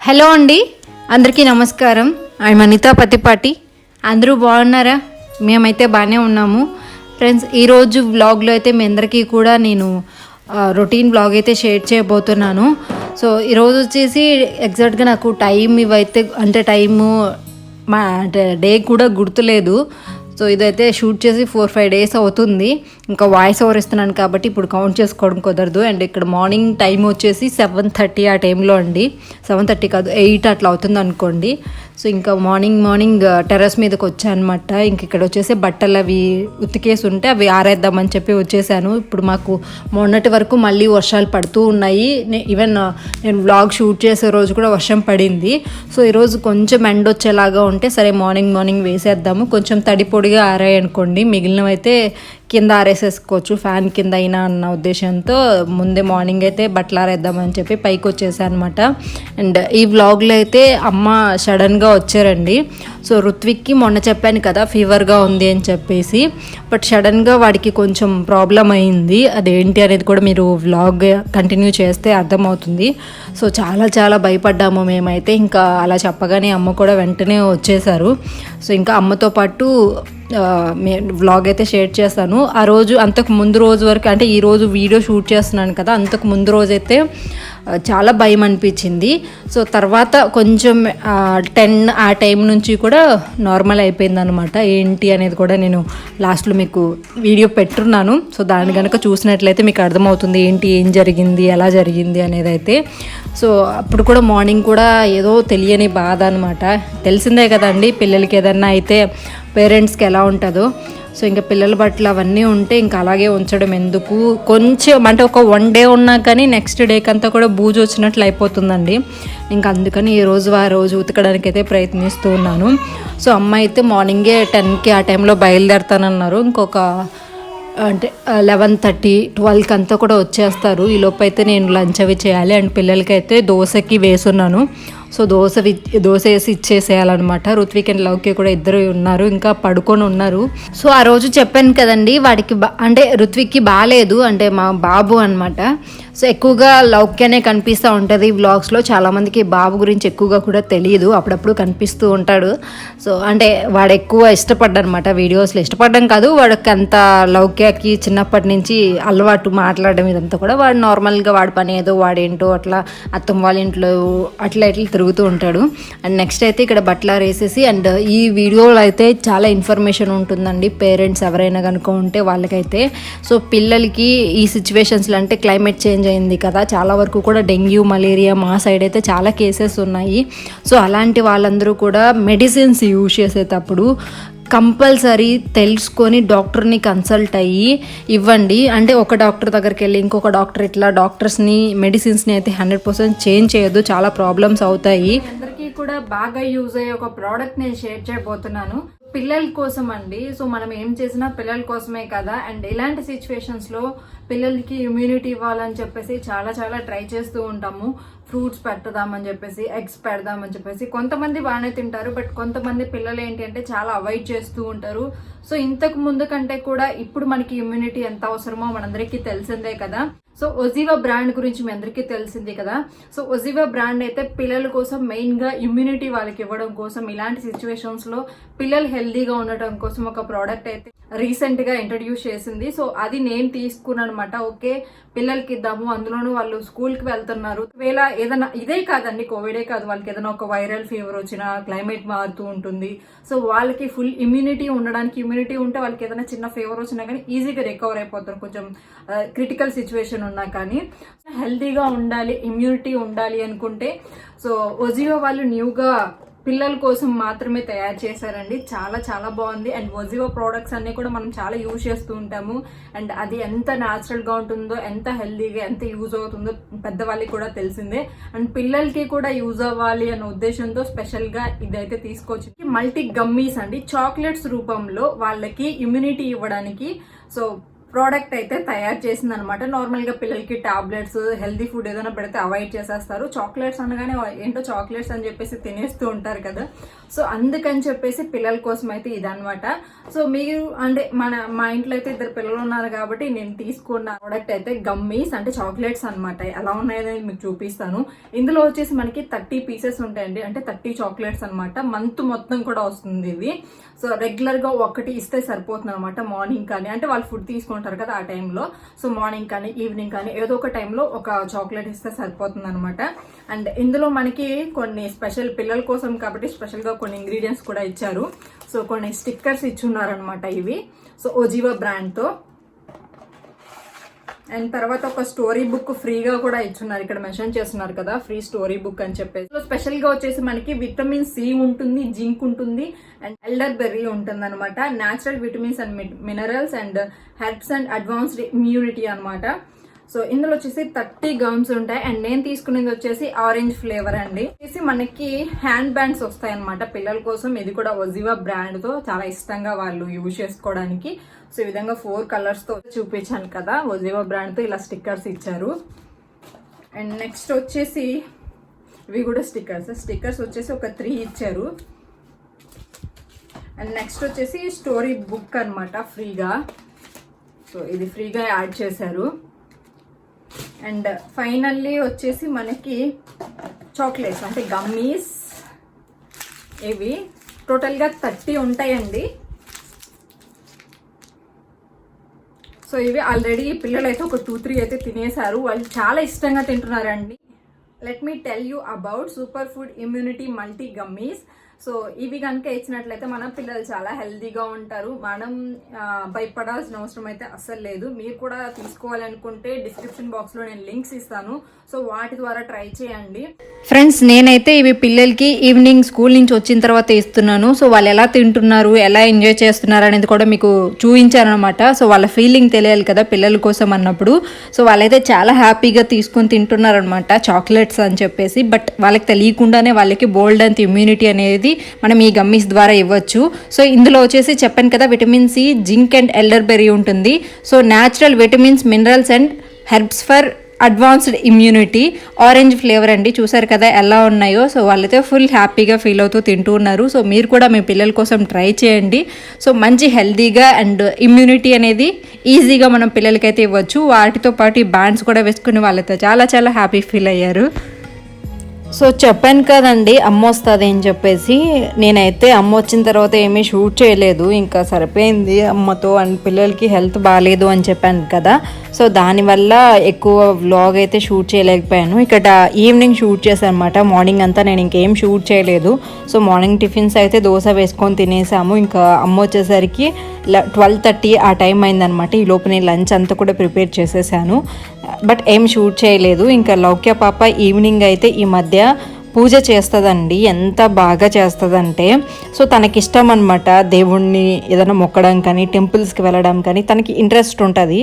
Hello అండి, అందరికీ నమస్కారం. ఐఎమ్ అనితా పతిపాటి. అందరూ బాగున్నారా? మేమైతే బాగానే ఉన్నాము ఫ్రెండ్స్. ఈరోజు వ్లాగ్లో అయితే మీ అందరికీ కూడా నేను రొటీన్ వ్లాగ్ అయితే షేర్ చేయబోతున్నాను. సో ఈరోజు వచ్చేసి ఎగ్జాక్ట్గా నాకు టైం ఇవైతే అంటే టైము మా అంటే డే కూడా గుర్తులేదు. సో ఇదైతే షూట్ చేసి 4-5 days అవుతుంది. ఇంకా వాయిస్ ఓవర్ ఇస్తున్నాను కాబట్టి ఇప్పుడు కౌంట్ చేసుకోవడం కుదరదు. అండ్ ఇక్కడ మార్నింగ్ టైం వచ్చేసి 7:30 ఆ టైంలో అండి. 7:30 కాదు, 8 అట్లా అవుతుంది అనుకోండి. సో ఇంకా మార్నింగ్ టెర్రస్ మీదకి వచ్చాను అనమాట. ఇంక ఇక్కడ వచ్చేసి బట్టలు అవి ఉతికేసి ఉంటే అవి ఆరేద్దామని చెప్పి వచ్చేసాను. ఇప్పుడు మాకు మొన్నటి వరకు మళ్ళీ వర్షాలు పడుతూ ఉన్నాయి. ఈవెన్ నేను వ్లాగ్ షూట్ చేసే రోజు కూడా వర్షం పడింది. సో ఈరోజు కొంచెం ఎండ వచ్చేలాగా ఉంటే సరే మార్నింగ్ వేసేద్దాము. కొంచెం తడి పొడిగా ఆరాయి అనుకోండి, మిగిలినవైతే కింద ఆరేసేసుకోవచ్చు ఫ్యాన్ కింద అయినా అన్న ఉద్దేశంతో ముందే మార్నింగ్ అయితే బట్టలు ఆరేద్దామని చెప్పి పైకి వచ్చేసాను అనమాట. అండ్ ఈ వ్లాగ్లో అయితే అమ్మ సడన్గా వచ్చారండి. సో రుత్విక్కి మొన్న చెప్పాను కదా ఫీవర్గా ఉంది అని చెప్పేసి, బట్ సడన్గా వాడికి కొంచెం ప్రాబ్లం అయింది. అదేంటి అనేది కూడా మీరు వ్లాగ్ కంటిన్యూ చేస్తే అర్థమవుతుంది. సో చాలా భయపడ్డాము మేమైతే. ఇంకా అలా చెప్పగానే అమ్మ కూడా వెంటనే వచ్చేసారు. సో ఇంకా అమ్మతో పాటు వ్లాగ్ అయితే షేర్ చేస్తాను. ఆ రోజు అంతకు ముందు రోజు వరకు అంటే ఈరోజు వీడియో షూట్ చేస్తున్నాను కదా, అంతకు ముందు రోజైతే చాలా భయం అనిపించింది. సో తర్వాత కొంచెం 10 ఆ టైం నుంచి కూడా నార్మల్ అయిపోయింది అనమాట. ఏంటి అనేది కూడా నేను లాస్ట్లో మీకు వీడియో పెట్టున్నాను. సో దాన్ని కనుక చూసినట్లయితే మీకు అర్థమవుతుంది ఏం జరిగింది, ఎలా జరిగింది అనేది అయితే. సో అప్పుడు కూడా మార్నింగ్ కూడా ఏదో తెలియని బాధ అనమాట. తెలిసిందే కదండి, పిల్లలకి ఏదన్నా అయితే పేరెంట్స్కి ఎలా ఉంటుందో. సో ఇంకా పిల్లల బట్టలు అవన్నీ ఉంటే ఇంకా అలాగే ఉంచడం ఎందుకు, కొంచెం అంటే ఒక 1 day ఉన్నా కానీ నెక్స్ట్ డేకి అంతా కూడా బూజు వచ్చినట్లు అయిపోతుందండి. ఇంకా అందుకని ఈ రోజు ఉతకడానికి అయితే ప్రయత్నిస్తూ ఉన్నాను. సో అమ్మ అయితే మార్నింగే 10కి ఆ టైంలో బయలుదేరుతానన్నారు. ఇంకొక అంటే 11:30-12కి అంతా కూడా వచ్చేస్తారు. ఈ లోపు అయితే నేను లంచ్ అవి చేయాలి. అండ్ పిల్లలకైతే దోశకి వేసున్నాను. సో దోశ వేసి ఇచ్చేసేయాలన్నమాట. రుత్విక్ అండ్ లవ్కి కూడా ఇద్దరు ఉన్నారు, ఇంకా పడుకొని ఉన్నారు. సో ఆ రోజు చెప్పాను కదండి వాడికి అంటే రుత్విక్కి బాగాలేదు, అంటే మా బాబు అనమాట. సో ఎక్కువగా లౌక్యనే కనిపిస్తూ ఉంటుంది వ్లాగ్స్లో. చాలామందికి బాబు గురించి ఎక్కువగా కూడా తెలియదు, అప్పుడప్పుడు కనిపిస్తూ ఉంటాడు. సో అంటే వాడు ఎక్కువ ఇష్టపడ్డనమాట వీడియోస్లో. ఇష్టపడ్డం కాదు, వాడికి అంత లౌక్యకి చిన్నప్పటి నుంచి అలవాటు మాట్లాడడం ఇదంతా కూడా. వాడు నార్మల్గా వాడి పని ఏదో వాడేంటో అట్లా అత్తమ్మ వాళ్ళ ఇంట్లో అట్లా తిరుగుతూ ఉంటాడు. అండ్ నెక్స్ట్ అయితే ఇక్కడ బట్టలు వేసేసి, అండ్ ఈ వీడియోలో అయితే చాలా ఇన్ఫర్మేషన్ ఉంటుందండి పేరెంట్స్ ఎవరైనా కనుక ఉంటే వాళ్ళకైతే. సో పిల్లలకి ఈ సిచ్యువేషన్స్లో అంటే క్లైమేట్ చేంజ్ అయింది కదా, చాలా వరకు కూడా డెంగ్యూ, మలేరియా మా సైడ్ అయితే చాలా కేసెస్ ఉన్నాయి. సో అలాంటి వాళ్ళందరూ కూడా మెడిసిన్స్ యూజ్ చేసేటప్పుడు కంపల్సరీ తెలుసుకొని డాక్టర్ని కన్సల్ట్ అయ్యి ఇవ్వండి. అంటే ఒక డాక్టర్ దగ్గరికి వెళ్ళి ఇంకొక డాక్టర్ ఇట్లా డాక్టర్స్ని మెడిసిన్స్ని అయితే 100% చేంజ్ చేయొద్దు, చాలా ప్రాబ్లమ్స్ అవుతాయి. అందరికీ కూడా బాగా యూజ్ అయ్యే ఒక ప్రోడక్ట్ నేను షేర్ చేయబోతున్నాను పిల్లల కోసం అండి. సో మనం ఏం చేసినా పిల్లల కోసమే కదా. అండ్ ఇలాంటి సిచ్యువేషన్స్లో పిల్లలకి ఇమ్యూనిటీ ఇవ్వాలని చెప్పేసి చాలా ట్రై చేస్తూ ఉంటాము. ఫ్రూట్స్ పెడదామని చెప్పేసి, ఎగ్స్ పెడదామని చెప్పేసి. కొంతమంది బాగానే తింటారు, బట్ కొంతమంది పిల్లలు ఏంటి అంటే చాలా అవాయిడ్ చేస్తూ ఉంటారు. సో ఇంతకు ముందు కంటే కూడా ఇప్పుడు మనకి ఇమ్యూనిటీ ఎంత అవసరమో మనందరికీ తెలిసిందే కదా. సో ఒజివా బ్రాండ్ గురించి మీ అందరికీ తెలిసింది కదా. సో ఒజివా బ్రాండ్ అయితే పిల్లల కోసం మెయిన్గా ఇమ్యూనిటీ వాళ్ళకి ఇవ్వడం కోసం, ఇలాంటి సిచ్యువేషన్స్లో పిల్లలు హెల్దీగా ఉండటం కోసం ఒక ప్రోడక్ట్ అయితే రీసెంట్గా ఇంట్రడ్యూస్ చేసింది. సో అది నేను తీసుకున్నాను అనమాట. ఓకే పిల్లలకి ఇద్దాము, అందులోనూ వాళ్ళు స్కూల్కి వెళ్తున్నారు. ఒకవేళ ఏదైనా ఇదే కాదండి, కోవిడే కాదు, వాళ్ళకి ఏదైనా ఒక వైరల్ ఫీవర్ వచ్చినా, క్లైమేట్ మారుతూ ఉంటుంది. సో వాళ్ళకి ఫుల్ ఇమ్యూనిటీ ఉండడానికి, ఇమ్యూనిటీ ఉంటే వాళ్ళకి ఏదైనా చిన్న ఫీవర్ వచ్చినా కానీ ఈజీగా రికవర్ అయిపోతారు. కొంచెం క్రిటికల్ సిచ్యువేషన్ ఉన్నా కానీ హెల్తీగా ఉండాలి, ఇమ్యూనిటీ ఉండాలి అనుకుంటే సో ఒజివా వాళ్ళు న్యూగా పిల్లల కోసం మాత్రమే తయారు చేశారండి. చాలా బాగుంది. అండ్ ఒజివా ప్రోడక్ట్స్ అన్ని కూడా మనం చాలా యూజ్ చేస్తూ ఉంటాము. అండ్ అది ఎంత న్యాచురల్గా ఉంటుందో, ఎంత హెల్దీగా, ఎంత యూజ్ అవుతుందో పెద్దవాళ్ళకి కూడా తెలిసిందే. అండ్ పిల్లలకి కూడా యూజ్ అవ్వాలి అన్న ఉద్దేశంతో స్పెషల్గా ఇదైతే తీసుకోవచ్చు. మల్టీ గమ్మీస్ అండి, చాక్లెట్స్ రూపంలో వాళ్ళకి ఇమ్యూనిటీ ఇవ్వడానికి. సో ప్రోడక్ట్ అయితే తయారు చేసింది అనమాట. నార్మల్గా పిల్లలకి టాబ్లెట్స్ హెల్దీ ఫుడ్ ఏదైనా పెడితే అవాయిడ్ చేసేస్తారు. చాక్లెట్స్ అనగానే ఏంటో చాక్లెట్స్ అని చెప్పేసి తినేస్తూ ఉంటారు కదా. సో అందుకని చెప్పేసి పిల్లల కోసం అయితే ఇదనమాట. సో మీరు అంటే మా ఇంట్లో అయితే 2 పిల్లలు ఉన్నారు కాబట్టి నేను తీసుకున్న ప్రోడక్ట్ అయితే గమ్మీస్ అంటే చాక్లెట్స్ అనమాట. ఎలా ఉన్నాయని మీకు చూపిస్తాను. ఇందులో వచ్చేసి మనకి 30 పీసెస్ ఉంటాయండి, అంటే 30 చాక్లెట్స్ అనమాట. మంత్ మొత్తం కూడా వస్తుంది ఇది. సో రెగ్యులర్ గా ఒకటి ఇస్తే సరిపోతుంది అనమాట. మార్నింగ్ కానీ అంటే వాళ్ళు ఫుడ్ తీసుకుంటారు కదా ఆ టైంలో, సో మార్నింగ్ కానీ ఈవినింగ్ కానీ ఏదో ఒక టైంలో ఒక చాక్లెట్ ఇస్తే సరిపోతుంది అనమాట. అండ్ ఇందులో మనకి కొన్ని స్పెషల్ పిల్లల కోసం కాబట్టి స్పెషల్ గా కొన్ని ఇంగ్రీడియంట్స్ కూడా ఇచ్చారు. సో కొన్ని స్టిక్కర్స్ ఇచ్చున్నారనమాట ఇవి. సో ఓజివా బ్రాండ్ తో. అండ్ తర్వాత ఒక స్టోరీ బుక్ ఫ్రీగా కూడా ఇచ్చున్నారు. ఇక్కడ మెన్షన్ చేస్తున్నారు కదా ఫ్రీ స్టోరీ బుక్ అని చెప్పేసి. సో స్పెషల్ గా వచ్చేసి మనకి విటమిన్ సి ఉంటుంది, జింక్ ఉంటుంది అండ్ ఎల్డర్ బెర్రీ ఉంటుంది అనమాట. Natural vitamins and minerals and herbs and advanced immunity అనమాట. సో ఇందులో వచ్చేసి 30 గమ్స్ ఉంటాయి. అండ్ నేను తీసుకునేది వచ్చేసి ఆరెంజ్ ఫ్లేవర్ అండి. వచ్చేసి మనకి హ్యాండ్ బ్యాండ్స్ వస్తాయి అనమాట పిల్లల కోసం. ఇది కూడా ఓజివా బ్రాండ్ తో చాలా ఇష్టంగా వాళ్ళు యూజ్ చేసుకోవడానికి. సో ఈ విధంగా 4 కలర్స్ తో చూపించాను కదా, ఓజివా బ్రాండ్ తో ఇలా స్టిక్కర్స్ ఇచ్చారు. అండ్ నెక్స్ట్ వచ్చేసి ఇవి కూడా స్టిక్కర్స్ వచ్చేసి ఒక 3 ఇచ్చారు. అండ్ నెక్స్ట్ వచ్చేసి స్టోరీ బుక్ అనమాట ఫ్రీగా. సో ఇది ఫ్రీగా యాడ్ చేశారు. అండ్ ఫైనల్లీ వచ్చేసి మనకి చాక్లెట్స్ అంటే గమ్మీస్. ఇవి టోటల్గా 30 ఉంటాయండి. సో ఇవి ఆల్రెడీ పిల్లలు అయితే ఒక 2-3 అయితే తినేశారు. వాళ్ళు చాలా ఇష్టంగా తింటున్నారండి. Let me tell you about super food immunity multi gummies. So ఇవి కనుక ఇచ్చినట్లయితే మన పిల్లలు చాలా హెల్తీగా ఉంటారు. మనం భయపడాల్సిన అవసరం అయితే అస్సలు లేదు. మీరు కూడా తీసుకోవాలనుకుంటే డిస్క్రిప్షన్ బాక్స్ లో నేను లింక్స్ ఇస్తాను. సో వాటి ద్వారా ట్రై చేయండి. ఫ్రెండ్స్ నేనైతే ఇవి పిల్లలకి ఈవినింగ్ స్కూల్ నుంచి వచ్చిన తర్వాత ఇస్తున్నాను. సో వాళ్ళు ఎలా తింటున్నారు, ఎలా ఎంజాయ్ చేస్తున్నారు అనేది కూడా మీకు చూపించాను అనమాట. సో వాళ్ళ ఫీలింగ్ తెలియాలి కదా పిల్లల కోసం అన్నప్పుడు. సో వాళ్ళైతే చాలా హ్యాపీగా తీసుకొని తింటున్నారు అనమాట చాక్లెట్స్ అని చెప్పేసి. బట్ వాళ్ళకి తెలియకుండానే వాళ్ళకి బోల్డ్ అంత ఇమ్యూనిటీ అనేది మనం ఈ గమ్మీస్ ద్వారా ఇవ్వచ్చు. సో ఇందులో వచ్చేసి చెప్పాను కదా vitamin C, zinc and elderberry ఉంటుంది. So natural vitamins, minerals and herbs for advanced immunity. Orange flavour అండి, చూసారు కదా ఎలా ఉన్నాయో. సో వాళ్ళైతే ఫుల్ హ్యాపీగా ఫీల్ అవుతూ తింటూ ఉన్నారు. సో మీరు కూడా మీ పిల్లల కోసం ట్రై చేయండి. సో మంచి హెల్తీగా అండ్ ఇమ్యూనిటీ అనేది ఈజీగా మనం పిల్లలకైతే ఇవ్వచ్చు. వాటితో పాటు ఈ బ్యాండ్స్ కూడా వేసుకుని వాళ్ళైతే చాలా చాలా హ్యాపీ ఫీల్ అయ్యారు. సో చెప్పాను కదండి అమ్మ వస్తుంది అని చెప్పేసి. నేనైతే అమ్మ వచ్చిన తర్వాత ఏమీ షూట్ చేయలేదు, ఇంకా సరిపోయింది అమ్మతో. అండ్ పిల్లలకి హెల్త్ బాగాలేదు అని చెప్పాను కదా, సో దానివల్ల ఎక్కువ వ్లాగ్ అయితే షూట్ చేయలేకపోయాను. ఇక్కడ ఈవినింగ్ షూట్ చేశాను అనమాట. మార్నింగ్ అంతా నేను ఇంకేం షూట్ చేయలేదు. సో మార్నింగ్ టిఫిన్స్ అయితే దోశ వేసుకొని తినేసాము. ఇంకా అమ్మ వచ్చేసరికి 12:30 ఆ టైం అయిందనమాట. ఈ లోపు నేను లంచ్ అంతా కూడా ప్రిపేర్ చేసేసాను, బట్ ఏం షూట్ చేయలేదు. ఇంకా లౌక్య పాప ఈవినింగ్ అయితే ఈ మధ్య పూజ చేస్తుందండి. ఎంత బాగా చేస్తుందంటే, సో తనకిష్టం అనమాట దేవుణ్ణి ఏదైనా మొక్కడం కానీ టెంపుల్స్కి వెళ్ళడం కానీ తనకి ఇంట్రెస్ట్ ఉంటుంది.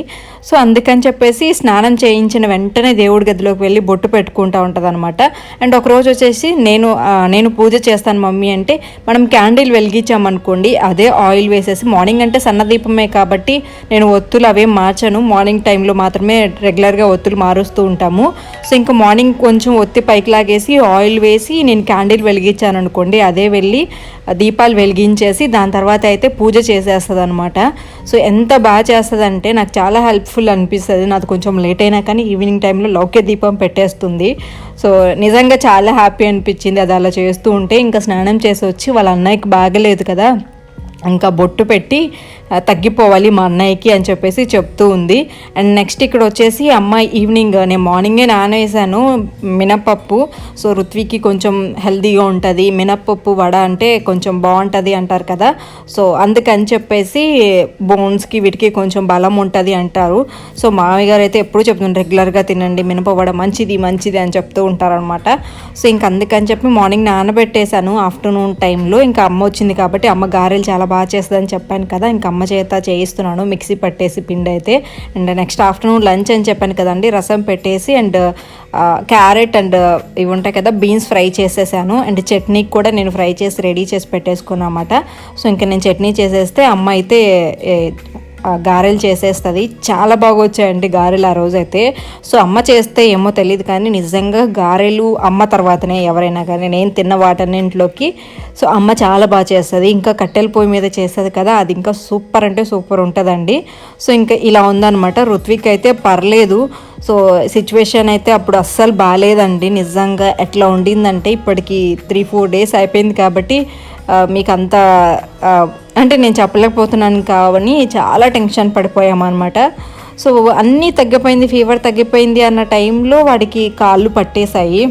సో అందుకని చెప్పేసి స్నానం చేయించిన వెంటనే దేవుడి గదిలోకి వెళ్ళి బొట్టు పెట్టుకుంటూ ఉంటుంది అనమాట. అండ్ ఒకరోజు వచ్చేసి నేను పూజ చేస్తాను మమ్మీ అంటే, మనం క్యాండిల్ వెలిగించామనుకోండి, అదే ఆయిల్ వేసేసి, మార్నింగ్ అంటే సన్నదీపమే కాబట్టి నేను ఒత్తులు అవేం మార్చాను, మార్నింగ్ టైంలో మాత్రమే రెగ్యులర్గా ఒత్తులు మారుస్తూ ఉంటాము. సో ఇంకా మార్నింగ్ కొంచెం ఒత్తి పైకి లాగేసి ఆయిల్ వేసి నేను క్యాండిల్ వెలిగించాను అనుకోండి, అదే వెళ్ళి దీపాలు వెలిగించేసి దాని తర్వాత అయితే పూజ చేసేస్తుంది అనమాట. సో ఎంత బాగా చేస్తుంది అంటే నాకు చాలా హెల్ప్ఫుల్ అనిపిస్తుంది. నాకు కొంచెం లేట్ అయినా కానీ ఈవినింగ్ టైంలో లౌక్య దీపం పెట్టేస్తుంది. సో నిజంగా చాలా హ్యాపీ అనిపించింది అది అలా చేస్తూ ఉంటే. ఇంకా స్నానం చేసి వచ్చి వాళ్ళ అన్నయ్యకి బాగలేదు కదా, ఇంకా బొట్టు పెట్టి తగ్గిపోవాలి మా అన్నయ్యకి అని చెప్పేసి చెప్తూ ఉంది. అండ్ నెక్స్ట్ ఇక్కడ వచ్చేసి అమ్మ ఈవినింగ్, నేను మార్నింగే నానేసాను మినప్పప్పు. సో రుత్వికి కొంచెం హెల్తీగా ఉంటుంది, మినప్పప్పు వడ అంటే కొంచెం బాగుంటుంది అంటారు కదా. సో అందుకని చెప్పేసి బోన్స్కి వీటికి కొంచెం బలం ఉంటుంది అంటారు. సో మామయ్య గారు అయితే ఎప్పుడు చెప్తుంటారు రెగ్యులర్గా తినండి మినప వడ, మంచిది మంచిది అని చెప్తూ ఉంటారనమాట. సో ఇంక అందుకని చెప్పి మార్నింగ్ నానబెట్టేశాను ఆఫ్టర్నూన్ టైంలో. ఇంకా అమ్మ వచ్చింది కాబట్టి అమ్మ గారెలు చాలా బాగా చేస్తుందని చెప్పాను కదా, ఇంకా అమ్మ చేత చేయిస్తున్నాను మిక్సీ పట్టేసి పిండి అయితే. అండ్ నెక్స్ట్ ఆఫ్టర్నూన్ లంచ్ అని చెప్పాను కదండి, రసం పెట్టేసి అండ్ క్యారెట్ అండ్ ఇవి ఉంటాయి కదా బీన్స్ ఫ్రై చేసేసాను. అండ్ చట్నీకి కూడా నేను ఫ్రై చేసి రెడీ చేసి పెట్టేసుకున్నాను అన్నమాట. సో ఇంకా నేను చట్నీ చేసేస్తే అమ్మ అయితే గారెలు చేసేస్తుంది. చాలా బాగా వచ్చాయండి గారెలు ఆ రోజైతే. సో అమ్మ చేస్తే ఏమో తెలియదు కానీ నిజంగా గారెలు అమ్మ తర్వాతనే ఎవరైనా కానీ నేను తిన్న వాటన్నింటిలోకి. సో అమ్మ చాలా బాగా చేస్తుంది. ఇంకా కట్టెల పొయ్యి మీద చేస్తుంది కదా, అది ఇంకా సూపర్ అంటే సూపర్ ఉంటుందండి. సో ఇంకా ఇలా ఉందన్నమాట. రుత్విక్ అయితే పర్లేదు. సో సిచ్యువేషన్ అయితే అప్పుడు అస్సలు బాగాలేదండి. నిజంగా ఎట్లా ఉండిందంటే ఇప్పటికి 3-4 డేస్ అయిపోయింది కాబట్టి మీకు అంత అంటే నేను చెప్పలేకపోతున్నాను కావని చాలా టెన్షన్ పడిపోయామన్నమాట. సో అన్నీ తగ్గిపోయింది, ఫీవర్ తగ్గిపోయింది అన్న టైంలో వాడికి కాళ్ళు పట్టేశాయి.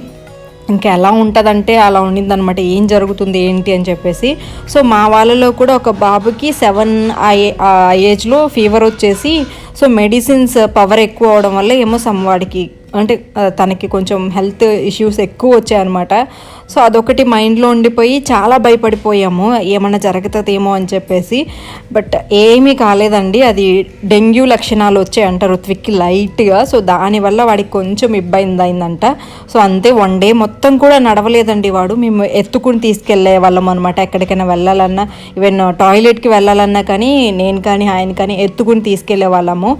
ఇంకా ఎలా ఉంటుందంటే అలా ఉండింది అనమాట. ఏం జరుగుతుంది ఏంటి అని చెప్పేసి. సో మా వాళ్ళలో కూడా ఒక బాబుకి 7 ఆ ఏజ్లో ఫీవర్ వచ్చేసి, సో మెడిసిన్స్ పవర్ ఎక్కువ అవడం వల్ల ఏమో వాడికి అంటే తనకి కొంచెం హెల్త్ ఇష్యూస్ ఎక్కువ వచ్చాయన్నమాట. సో అదొకటి మైండ్లో ఉండిపోయి చాలా భయపడిపోయాము ఏమన్నా జరుగుతుందేమో అని చెప్పేసి. బట్ ఏమీ కాలేదండి. అది డెంగ్యూ లక్షణాలు వచ్చాయంట రుత్విక్కి లైట్గా. సో దానివల్ల వాడికి కొంచెం ఇబ్బంది అయిందంట. సో అంతే, 1 డే మొత్తం కూడా నడవలేదండి వాడు. మేము ఎత్తుకుని తీసుకెళ్లే వాళ్ళం అనమాట. ఎక్కడికైనా వెళ్ళాలన్నా, ఈవెన్ టాయిలెట్కి వెళ్ళాలన్నా కానీ నేను కానీ ఆయన కానీ ఎత్తుకుని తీసుకెళ్లే వాళ్ళము.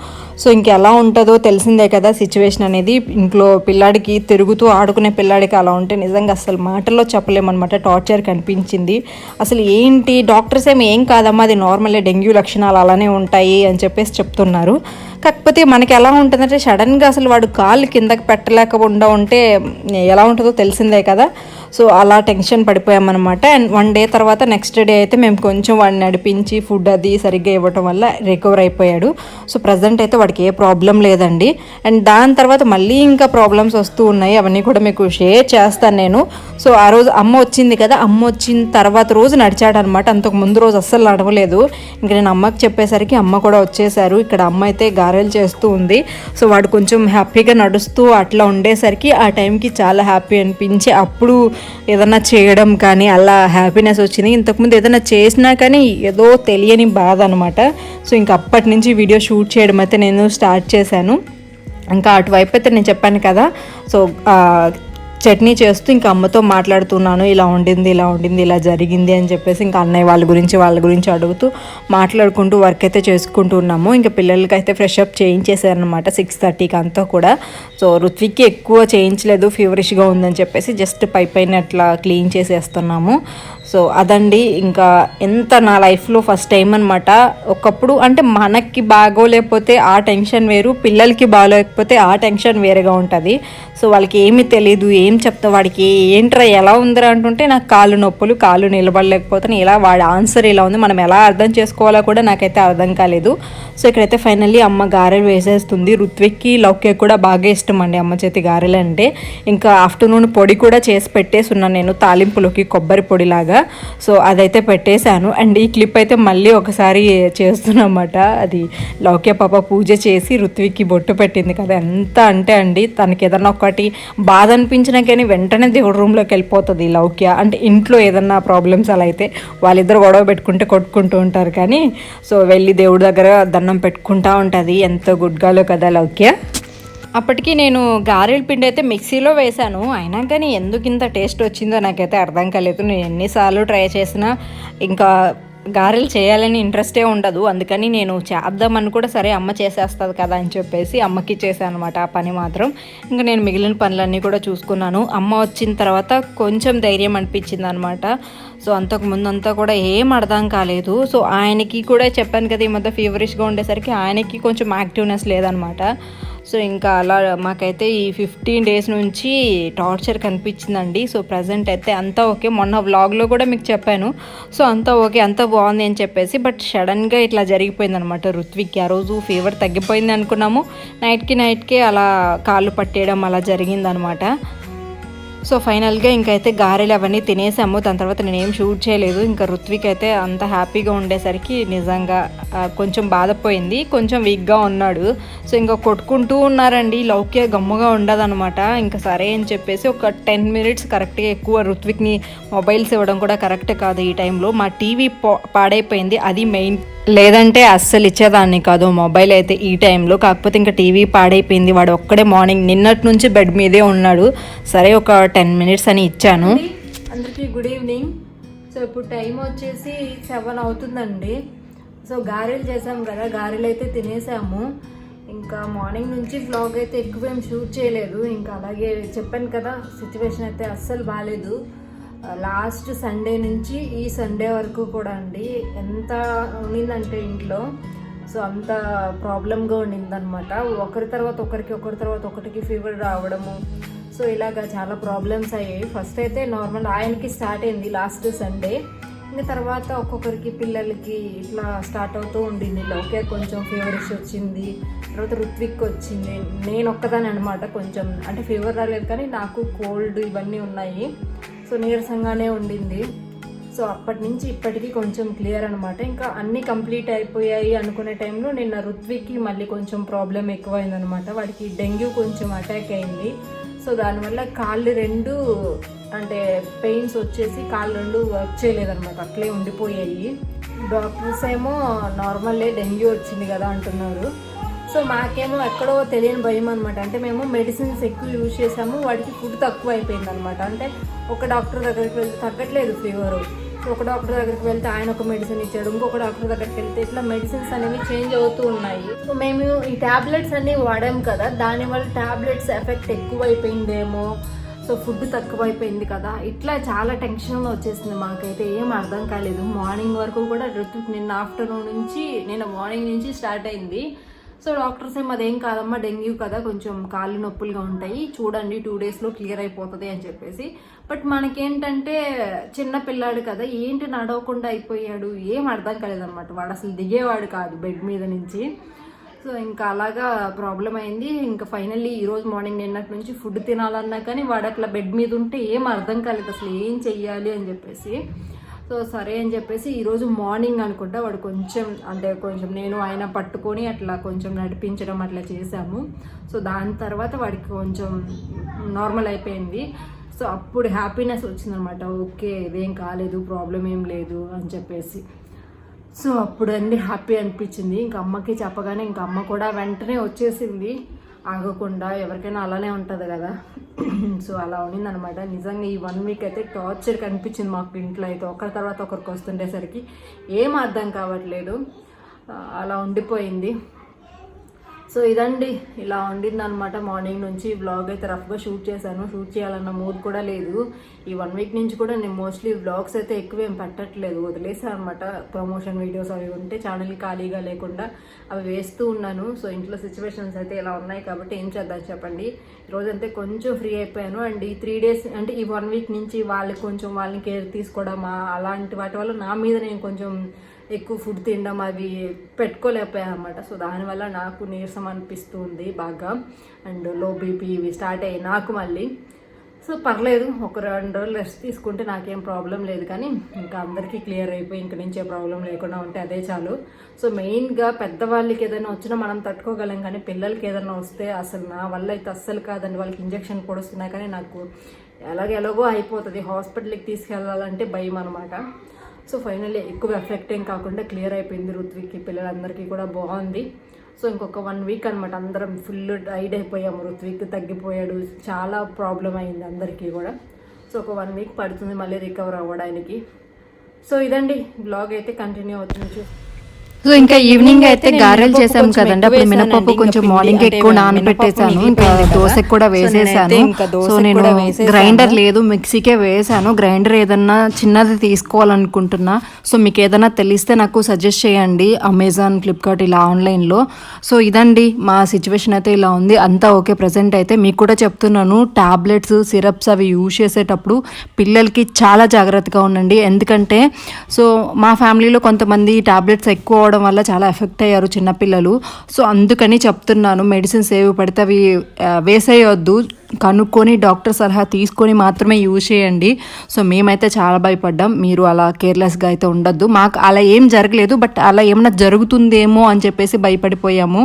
సో ఇంకెలా ఉంటుందో తెలిసిందే కదా సిచ్యువేషన్ అనేది. ఇంట్లో పిల్లాడికి తిరుగుతూ ఆడుకునే పిల్లాడికి అలా ఉంటే నిజంగా అసలు మాటల్లో చెప్పలేమన్నమాట. టార్చర్ కనిపించింది. అసలు ఏంటి డాక్టర్స్ ఏం కాదమ్మా, అది నార్మల్లే, డెంగ్యూ లక్షణాలు అలానే ఉంటాయి అని చెప్పేసి చెప్తున్నారు. కాకపోతే మనకి ఎలా ఉంటుందంటే సడన్గా అసలు వాడు కాళ్ళు కిందకి పెట్టలేకుండా ఉంటే ఎలా ఉంటుందో తెలిసిందే కదా. సో అలా టెన్షన్ పడిపోయామన్నమాట. అండ్ 1 డే తర్వాత నెక్స్ట్ డే అయితే మేము కొంచెం వాడిని నడిపించి ఫుడ్ అది సరిగ్గా ఇవ్వటం వల్ల రికవర్ అయిపోయాడు. సో ప్రజెంట్ అయితే వాడికి ఏ ప్రాబ్లం లేదండి. అండ్ దాని తర్వాత మళ్ళీ ఇంకా ప్రాబ్లమ్స్ వస్తూ ఉన్నాయి. అవన్నీ కూడా మీకు షేర్ చేస్తాను నేను. సో ఆ రోజు అమ్మ వచ్చింది కదా, అమ్మ వచ్చిన తర్వాత రోజు నడిచాడనమాట. అంతకు ముందు రోజు అస్సలు నడవలేదు. ఇంకా నేను అమ్మకి చెప్పేసరికి అమ్మ కూడా వచ్చేసారు. ఇక్కడ అమ్మ అయితే గారెలు చేస్తూ ఉంది. సో వాడు కొంచెం హ్యాపీగా నడుస్తూ అట్లా ఉండేసరికి ఆ టైంకి చాలా హ్యాపీ అనిపించి అప్పుడు ఏదన్నా చేయడం కానీ అలా హ్యాపీనెస్ వచ్చింది. ఇంతకుముందు ఏదైనా చేసినా కానీ ఏదో తెలియని బాధ అనమాట. సో ఇంకా అప్పటి నుంచి వీడియో షూట్ చేయడం అయితే నేను స్టార్ట్ చేశాను. ఇంకా అటువైపు అయితే నేను చెప్పాను కదా, సో చట్నీ చేస్తూ ఇంకా అమ్మతో మాట్లాడుతున్నాను. ఇలా ఉండింది ఇలా జరిగింది అని చెప్పేసి ఇంకా అన్నయ్య వాళ్ళ గురించి అడుగుతూ మాట్లాడుకుంటూ వర్క్ అయితే చేసుకుంటూ ఉన్నాము. ఇంకా పిల్లలకి అయితే ఫ్రెష్ అప్ చేయించేసారనమాట 6:30కి అంతా కూడా. సో రుత్విక్కి ఎక్కువ చేయించలేదు, ఫీవరిష్గా ఉందని చెప్పేసి జస్ట్ పైన అట్లా క్లీన్ చేసేస్తున్నాము. సో అదండి ఇంకా ఎంత నా లైఫ్లో ఫస్ట్ టైం అనమాట. ఒకప్పుడు అంటే మనకి బాగోలేకపోతే ఆ టెన్షన్ వేరు, పిల్లలకి బాగోలేకపోతే ఆ టెన్షన్ వేరేగా ఉంటుంది. సో వాళ్ళకి ఏమీ తెలియదు, ఏం చెప్తా వాడికి ఏంట్రా ఎలా ఉందిరా అంటుంటే నాకు కాళ్ళు నొప్పులు, కాళ్ళు నిలబడలేకపోతాను, ఇలా వాడి ఆన్సర్ ఇలా ఉంది. మనం ఎలా అర్థం చేసుకోవాలో కూడా నాకైతే అర్థం కాలేదు. సో ఇక్కడైతే ఫైనల్లీ అమ్మ గారెలు వేసేస్తుంది. రుత్విక్కి లౌక్య కూడా బాగా ఇష్టం అండి అమ్మ చేతి గారెలు అంటే. ఇంకా ఆఫ్టర్నూన్ పొడి కూడా చేసి పెట్టేసి ఉన్నాను నేను, తాలింపులోకి కొబ్బరి పొడిలాగా. సో అదైతే పెట్టేశాను. అండ్ ఈ క్లిప్ అయితే మళ్ళీ ఒకసారి చేస్తున్నమాట. అది లౌక్య పాప పూజ చేసి రుత్విక్కి బొట్టు పెట్టింది కదా, ఎంత అంటే అండి తనకి ఏదన్నా ఒకటి బాధ అనిపించినా కానీ వెంటనే దేవుడి రూమ్లోకి వెళ్ళిపోతుంది లౌక్య. అంటే ఇంట్లో ఏదన్నా ప్రాబ్లమ్స్ అలా అయితే వాళ్ళిద్దరు గొడవ పెట్టుకుంటే కొట్టుకుంటూ ఉంటారు కానీ, సో వెళ్ళి దేవుడి దగ్గర దండం పెట్టుకుంటూ ఉంటుంది. ఎంత గుడ్గాలో కదా లౌక్య. అప్పటికి నేను గారెల పిండి అయితే మిక్సీలో వేశాను, అయినా కానీ ఎందుకు ఇంత టేస్ట్ వచ్చిందో నాకైతే అర్థం కాలేదు. నేను ఎన్నిసార్లు ట్రై చేసినా ఇంకా గారెలు చేయాలని ఇంట్రెస్టే ఉండదు. అందుకని నేను చేద్దామని కూడా సరే అమ్మ చేసేస్తుంది కదా అని చెప్పేసి అమ్మకి చేశాను అనమాట ఆ పని మాత్రం. ఇంకా నేను మిగిలిన పనులన్నీ కూడా చూసుకున్నాను. అమ్మ వచ్చిన తర్వాత కొంచెం ధైర్యం అనిపించింది అనమాట. సో అంతకు ముందంతా కూడా ఏం అర్థం కాలేదు. సో ఆయనకి కూడా చెప్పాను కదా ఈ మధ్య ఫీవరిష్గా ఉండేసరికి ఆయనకి కొంచెం యాక్టివ్నెస్ లేదనమాట. సో ఇంకా అలా మాకైతే ఈ 15 డేస్ నుంచి టార్చర్ కనిపించిందండి. సో ప్రజెంట్ అయితే అంతా ఓకే. మొన్న వ్లాగ్లో కూడా మీకు చెప్పాను. సో అంతా ఓకే, అంతా బాగుంది అని చెప్పేసి. బట్ సడన్గా ఇట్లా జరిగిపోయింది అనమాట రుత్విక్కి. ఆ రోజు ఫీవర్ తగ్గిపోయింది అనుకున్నాము, నైట్కి అలా కాళ్ళు పట్టేయడం అలా జరిగిందనమాట. సో ఫైనల్గా ఇంకైతే గారెలు అవన్నీ తినేసాము. దాని తర్వాత నేనేం షూట్ చేయలేదు. ఇంకా రుత్విక్ అయితే అంత హ్యాపీగా ఉండేసరికి నిజంగా కొంచెం బాధపోయింది, కొంచెం వీక్గా ఉన్నాడు. సో ఇంకా కొట్టుకుంటూ ఉన్నారండి. లౌక్య గమ్ముగా ఉండదనమాట. ఇంకా సరే అని చెప్పేసి ఒక 10 మినిట్స్ కరెక్ట్గా ఎక్కువ రుత్విక్ని మొబైల్స్ ఇవ్వడం కూడా కరెక్ట్ కాదు ఈ టైంలో. మా టీవీ పాడైపోయింది, అది మెయిన్. లేదంటే అస్సలు ఇచ్చేదాన్ని కాదు మొబైల్ అయితే ఈ టైంలో. కాకపోతే ఇంకా టీవీ పాడైపోయింది. వాడు ఒక్కడే మార్నింగ్ నిన్నటి నుంచి బెడ్ మీదే ఉన్నాడు. సరే ఒక 10 మినిట్స్ అని ఇచ్చాను. అందరికీ గుడ్ ఈవినింగ్. సో ఇప్పుడు టైం వచ్చేసి 7 అవుతుందండి. సో గారెలు చేసాం కదా, గారెలు అయితే తినేసాము. ఇంకా మార్నింగ్ నుంచి వ్లాగ్ అయితే ఎక్కువ ఏం షూట్ చేయలేదు. ఇంకా అలాగే చెప్పాను కదా, సిచ్యువేషన్ అయితే అస్సలు బాగాలేదు. లాస్ట్ సండే నుంచి ఈ సండే వరకు కూడా అండి ఎంత ఉండిందంటే ఇంట్లో, సో అంత ప్రాబ్లంగా ఉండిందనమాట. ఒకరి తర్వాత ఒకరికి ఫీవర్ రావడము, సో ఇలాగ చాలా ప్రాబ్లమ్స్ అయ్యాయి. ఫస్ట్ అయితే నార్మల్ ఆయనకి స్టార్ట్ అయింది లాస్ట్ సండే, ఇంకా తర్వాత ఒక్కొక్కరికి పిల్లలకి ఇట్లా స్టార్ట్ అవుతూ ఉండింది. ఓకే, కొంచెం ఫీవర్ ఇష్యూ వచ్చింది, తర్వాత రుత్విక్ వచ్చింది, నేను ఒక్కదాని అనమాట. కొంచెం అంటే ఫీవర్ రాలేదు కానీ నాకు కోల్డ్ ఇవన్నీ ఉన్నాయి, సో నీరసంగానే ఉండింది. సో అప్పటి నుంచి ఇప్పటికీ కొంచెం క్లియర్ అనమాట. ఇంకా అన్నీ కంప్లీట్ అయిపోయాయి అనుకునే టైంలో నిన్న రుత్విక్కి మళ్ళీ కొంచెం ప్రాబ్లం ఎక్కువైందనమాట. వాడికి డెంగ్యూ కొంచెం అటాక్ అయింది. సో దానివల్ల కాళ్ళు రెండు అంటే పెయిన్స్ వచ్చేసి కాళ్ళు రెండు వర్క్ చేయలేదన్నమాట, అట్లే ఉండిపోయాయి. డాక్టర్స్ ఏమో నార్మల్లే డెంగ్యూ వచ్చింది కదా అంటున్నారు. సో మాకేమో ఎక్కడో తెలియని భయం అనమాట. అంటే మేము మెడిసిన్స్ ఎక్కువ యూజ్ చేసాము, వాడికి ఫుడ్ తక్కువ అయిపోయింది అనమాట. అంటే ఒక డాక్టర్ దగ్గరికి వెళ్తే తగ్గట్లేదు ఫీవరు, సో ఒక డాక్టర్ దగ్గరికి వెళ్తే ఆయన ఒక మెడిసిన్ ఇచ్చాడు, ఇంకొక డాక్టర్ దగ్గరికి వెళ్తే ఇట్లా మెడిసిన్స్ అనేవి చేంజ్ అవుతూ ఉన్నాయి. సో మేము ఈ ట్యాబ్లెట్స్ అన్నీ వాడాం కదా, దానివల్ల ట్యాబ్లెట్స్ ఎఫెక్ట్ ఎక్కువ అయిపోయిందేమో, సో ఫుడ్ తక్కువ అయిపోయింది కదా, ఇట్లా చాలా టెన్షన్గా వచ్చేసింది. మాకైతే ఏం అర్థం కాలేదు. మార్నింగ్ వరకు కూడా ఋతుక్ నిన్న ఆఫ్టర్నూన్ నుంచి నిన్న మార్నింగ్ నుంచి స్టార్ట్ అయింది. సో డాక్టర్స్ ఏమో అదేం కాదమ్మా, డెంగ్యూ కదా, కొంచెం కాళ్ళు నొప్పులుగా ఉంటాయి, చూడండి 2 డేస్లో క్లియర్ అయిపోతుంది అని చెప్పేసి. బట్ మనకేంటంటే చిన్న పిల్లాడు కదా, ఏంటి నడవకుండా అయిపోయాడు, ఏం అర్థం కాలేదన్నమాట. వాడు అసలు దిగేవాడు కాదు బెడ్ మీద నుంచి. సో ఇంకా అలాగా ప్రాబ్లం అయింది. ఇంకా ఫైనల్లీ ఈరోజు మార్నింగ్ నిన్నటి నుంచి ఫుడ్ తినాలన్నా కానీ వాడు అట్లా బెడ్ మీద ఉంటే ఏం అర్థం కాలేదు అసలు ఏం చెయ్యాలి అని చెప్పేసి. సో సరే అని చెప్పేసి ఈరోజు మార్నింగ్ అనుకుంటా వాడు కొంచెం అంటే కొంచెం నేను ఆయన పట్టుకొని అట్లా కొంచెం నడిపించడం అట్లా చేశాము. సో దాని తర్వాత వాడికి కొంచెం నార్మల్ అయిపోయింది. సో అప్పుడు హ్యాపీనెస్ వచ్చిందనమాట, ఓకే ఇదేం కాలేదు, ప్రాబ్లం ఏం లేదు అని చెప్పేసి. సో అప్పుడు అండి హ్యాపీ అనిపించింది. ఇంక అమ్మకి చెప్పగానే ఇంక అమ్మ కూడా వెంటనే వచ్చేసింది ఆగకుండా. ఎవరికైనా అలానే ఉంటుంది కదా, సో అలా ఉన్నిందనమాట. నిజంగా ఈ 1 వీక్ అయితే టార్చర్ కనిపించింది మాకు ఇంట్లో అయితే. ఒకరి తర్వాత ఒకరికి వస్తుండేసరికి ఏం అర్థం కావట్లేదు, అలా ఉండిపోయింది. సో ఇదండి ఇలా ఉండిందనమాట. మార్నింగ్ నుంచి వ్లాగ్ అయితే రఫ్గా షూట్ చేశాను, షూట్ చేయాలన్న మూడ్ కూడా లేదు. ఈ 1 వీక్ నుంచి కూడా నేను మోస్ట్లీ వ్లాగ్స్ అయితే ఎక్కువ ఏం పెట్టట్లేదు, వదిలేసాను అనమాట. ప్రమోషన్ వీడియోస్ అవి ఉంటే ఛానల్ ఖాళీగా లేకుండా అవి వేస్తూ ఉన్నాను. సో ఇంట్లో సిచ్యువేషన్స్ అయితే ఇలా ఉన్నాయి కాబట్టి ఏం చేద్దాం చెప్పండి. ఈరోజంతే కొంచెం ఫ్రీ అయిపోయాను. అండ్ ఈ 3 డేస్ అంటే ఈ 1 వీక్ నుంచి వాళ్ళని కేర్ తీసుకోవడం అలాంటి వాటి వల్ల నా మీద నేను కొంచెం ఎక్కువ ఫుడ్ తినడం అవి పెట్టుకోలేకపోయాను అనమాట. సో దానివల్ల నాకు నీరసం అనిపిస్తుంది బాగా, అండ్ లో బీపీ ఇవి స్టార్ట్ అయ్యాయి నాకు మళ్ళీ. సో పర్లేదు, ఒక 2 రోజులు రెస్ట్ తీసుకుంటే నాకేం ప్రాబ్లం లేదు. కానీ ఇంకా అందరికీ క్లియర్ అయిపోయి ఇంక నుంచే ప్రాబ్లం లేకుండా ఉంటే అదే చాలు. సో మెయిన్గా పెద్దవాళ్ళకి ఏదైనా వచ్చినా మనం తట్టుకోగలం, కానీ పిల్లలకి ఏదైనా వస్తే అసలు నా వల్ల అయితే అస్సలు కాదండి. వాళ్ళకి ఇంజెక్షన్ పొడుస్తున్నా కానీ నాకు ఎలాగో అయిపోతుంది. హాస్పిటల్కి తీసుకెళ్ళాలంటే భయం అనమాట. సో ఫైనల్లీ ఎక్కువ ఎఫెక్ట్ ఏం కాకుండా క్లియర్ అయిపోయింది. ఋత్విక్కి పిల్లలందరికీ కూడా బాగుంది. సో ఇంకొక 1 వీక్ అనమాట, అందరం ఫుల్ టైడ్ అయిపోయాము. ఋత్విక్ తగ్గిపోయాడు, చాలా ప్రాబ్లం అయింది అందరికీ కూడా. సో ఒక 1 వీక్ పడుతుంది మళ్ళీ రికవర్ అవ్వడానికి. సో ఇదండి బ్లాగ్ అయితే కంటిన్యూ అవుతుంది. సో ఇంకా ఈవినింగ్ అయితే గారెలు చేసాం కదండి, అప్పుడు మినపప్పు కొంచెం మార్నింగ్ ఎక్కువ నానబెట్టేసాను, ఇంకా దోశకి కూడా వేసేసాను. సో నేను గ్రైండర్ లేదు, మిక్సీకే వేసాను. గ్రైండర్ ఏదన్నా చిన్నది తీసుకోవాలనుకుంటున్నా. సో మీకు ఏదైనా తెలిస్తే నాకు సజెస్ట్ చేయండి, అమెజాన్, ఫ్లిప్కార్ట్ ఇలా ఆన్లైన్లో. సో ఇదండి మా సిచ్యువేషన్ అయితే ఇలా ఉంది. అంతా ఓకే ప్రజెంట్ అయితే. మీకు కూడా చెప్తున్నాను, టాబ్లెట్స్, సిరప్స్ అవి యూజ్ చేసేటప్పుడు పిల్లలకి చాలా జాగ్రత్తగా ఉండండి. ఎందుకంటే సో మా ఫ్యామిలీలో కొంతమంది టాబ్లెట్స్ ఎక్కువ వల్ల చాలా ఎఫెక్ట్ అయ్యారు చిన్నపిల్లలు. సో అందుకని చెప్తున్నాను, మెడిసిన్స్ ఏవి పడితే అవి వేసేయొద్దు, కనుక్కొని డాక్టర్ సలహా తీసుకొని మాత్రమే యూజ్ చేయండి. సో మేమైతే చాలా భయపడ్డాం, మీరు అలా కేర్లెస్గా అయితే ఉండొద్దు. మాకు అలా ఏం జరగలేదు, బట్ అలా ఏమైనా జరుగుతుందేమో అని చెప్పేసి భయపడిపోయాము.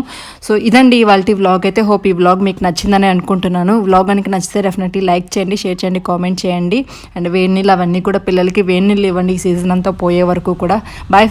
సో ఇదండి ఇవాళ వ్లాగ్ అయితే. హోప్ ఈ వ్లాగ్ మీకు నచ్చిందని అనుకుంటున్నాను. వ్లాగ్ కనుక నచ్చితే డెఫినెట్లీ లైక్ చేయండి, షేర్ చేయండి, కామెంట్ చేయండి. అండ్ వేడి నీళ్ళు అవన్నీ కూడా పిల్లలకి వేడి నీళ్ళు ఇవ్వండి ఈ సీజన్ అంతా పోయే వరకు కూడా. బాయ్.